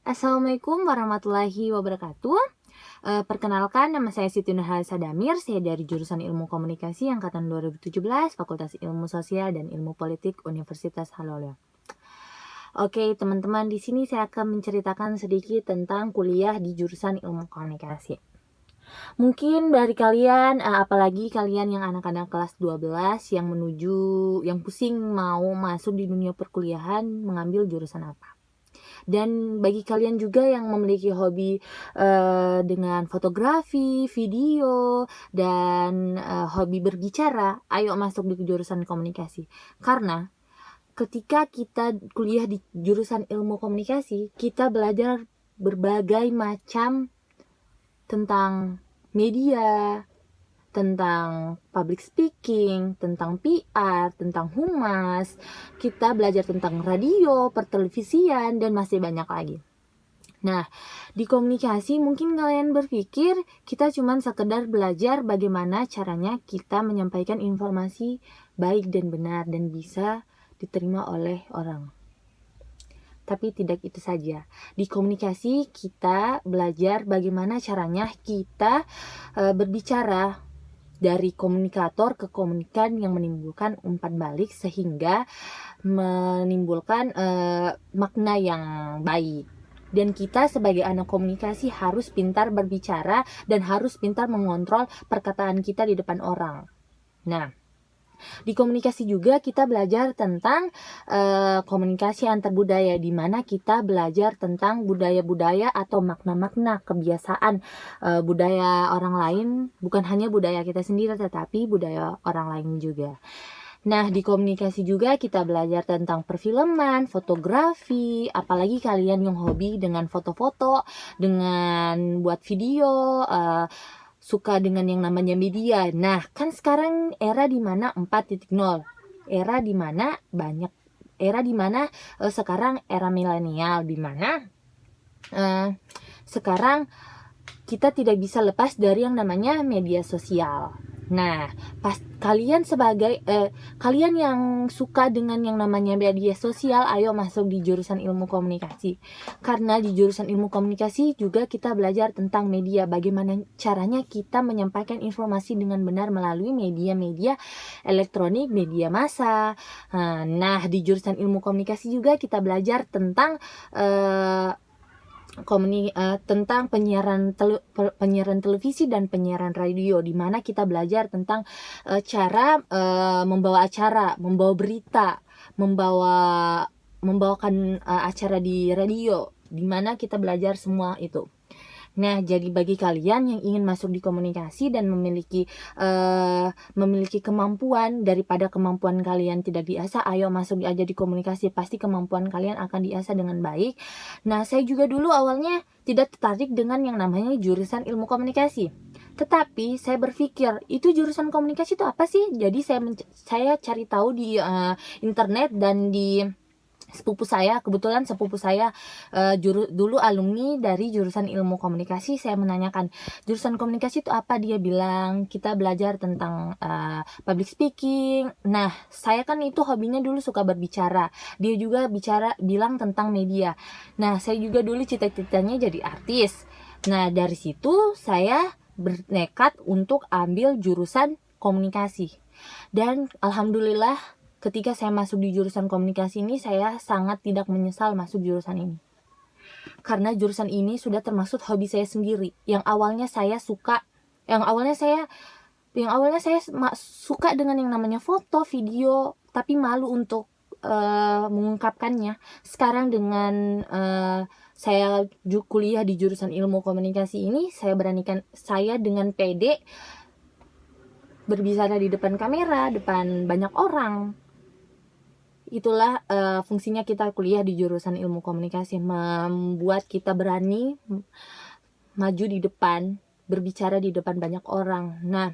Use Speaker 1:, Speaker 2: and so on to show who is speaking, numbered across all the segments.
Speaker 1: Assalamualaikum warahmatullahi wabarakatuh. Perkenalkan, nama saya Siti Nurhaliza Damir. Saya dari jurusan Ilmu Komunikasi angkatan 2017, Fakultas Ilmu Sosial dan Ilmu Politik Universitas Haloleo. Oke, teman-teman, di sini saya akan menceritakan sedikit tentang kuliah di jurusan Ilmu Komunikasi. Mungkin dari kalian, apalagi kalian yang anak-anak kelas 12 yang pusing mau masuk di dunia perkuliahan, mengambil jurusan apa. Dan bagi kalian juga yang memiliki hobi dengan fotografi, video, dan hobi berbicara, ayo masuk di jurusan komunikasi. Karena ketika kita kuliah di jurusan ilmu komunikasi, kita belajar berbagai macam tentang media, tentang public speaking, tentang PR, tentang humas, kita belajar tentang radio, pertelevisian, dan masih banyak lagi. Nah, di komunikasi mungkin kalian berpikir kita cuma sekedar belajar bagaimana caranya kita menyampaikan informasi baik dan benar dan bisa diterima oleh orang. Tapi tidak itu saja. Di komunikasi kita belajar bagaimana caranya kita berbicara dari komunikator ke komunikan yang menimbulkan umpan balik sehingga menimbulkan makna yang baik. Dan kita sebagai anak komunikasi harus pintar berbicara dan harus pintar mengontrol perkataan kita di depan orang. Nah, di komunikasi juga kita belajar tentang komunikasi antar budaya, di mana kita belajar tentang budaya-budaya atau makna-makna kebiasaan budaya orang lain, bukan hanya budaya kita sendiri tetapi budaya orang lain juga. Nah, di komunikasi juga kita belajar tentang perfilman, fotografi, apalagi kalian yang hobi dengan foto-foto, dengan buat video, suka dengan yang namanya media. Nah, kan sekarang era dimana 4.0, era dimana sekarang era milenial, dimana sekarang kita tidak bisa lepas dari yang namanya media sosial. Nah, kalian yang suka dengan yang namanya media sosial, ayo masuk di jurusan ilmu komunikasi. Karena di jurusan ilmu komunikasi juga kita belajar tentang media, bagaimana caranya kita menyampaikan informasi dengan benar melalui media-media elektronik, media massa. Nah, di jurusan ilmu komunikasi juga kita belajar tentang tentang penyiaran televisi dan penyiaran radio, di mana kita belajar tentang cara membawa acara, membawa berita, membawakan acara di radio, di mana kita belajar semua itu. Nah, jadi bagi kalian yang ingin masuk di komunikasi dan memiliki kemampuan, daripada kemampuan kalian tidak diasah, ayo masuk aja di komunikasi, pasti kemampuan kalian akan diasah dengan baik. Nah, saya juga dulu awalnya tidak tertarik dengan yang namanya jurusan ilmu komunikasi. Tetapi saya berpikir, itu jurusan komunikasi itu apa sih? Jadi saya cari tahu di internet dan di kebetulan sepupu saya dulu alumni dari jurusan ilmu komunikasi. Saya menanyakan, jurusan komunikasi itu apa? Dia bilang kita belajar tentang public speaking. Nah, saya kan itu hobinya dulu suka berbicara. Dia juga bilang tentang media. Nah, saya juga dulu cita-citanya jadi artis. Nah, dari situ saya bernekat untuk ambil jurusan komunikasi. Dan alhamdulillah, ketika saya masuk di jurusan komunikasi ini, saya sangat tidak menyesal masuk jurusan ini. Karena jurusan ini sudah termasuk hobi saya sendiri. Yang awalnya saya suka dengan yang namanya foto, video, tapi malu untuk mengungkapkannya. Sekarang dengan saya kuliah di jurusan ilmu komunikasi ini, saya dengan pede berbicara di depan kamera, depan banyak orang. Itulah fungsinya kita kuliah di jurusan ilmu komunikasi, membuat kita berani maju di depan, berbicara di depan banyak orang. Nah,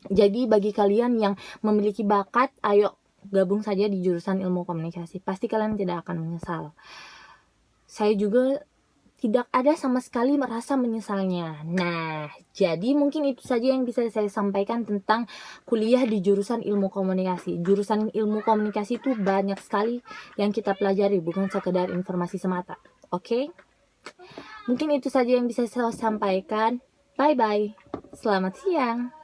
Speaker 1: jadi bagi kalian yang memiliki bakat, ayo gabung saja di jurusan ilmu komunikasi. Pasti kalian tidak akan menyesal. Saya juga tidak ada sama sekali merasa menyesalnya. Nah, jadi mungkin itu saja yang bisa saya sampaikan tentang kuliah di jurusan ilmu komunikasi. Jurusan ilmu komunikasi itu banyak sekali yang kita pelajari, bukan sekedar informasi semata. Oke? Mungkin itu saja yang bisa saya sampaikan. Bye-bye. Selamat siang.